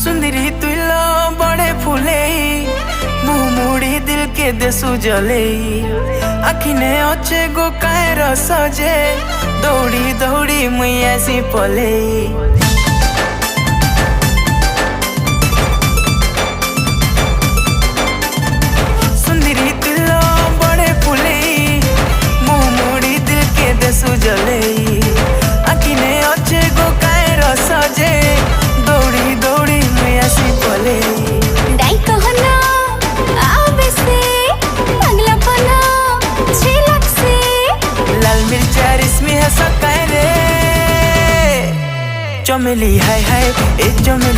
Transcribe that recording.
सुंदरी तुलो बड़े फूले मुँह मुड़ी दिल के देसु जले आखिने अच्छे गो कायर सजे दौड़ी दौड़ी मुई ऐसी पले सुंदरी तुलो बड़े फूले मुँह मुड़ी दिल के देसु जले आखिने अच्छे गो कायर सजे दौड़ी दौड़ी मुई ऐसी पले डाई कहना आवे से पगला पना झिलक से लाल मिर्चा रिस्मी है सकाय रे चमेली हाय हाय ए चमेली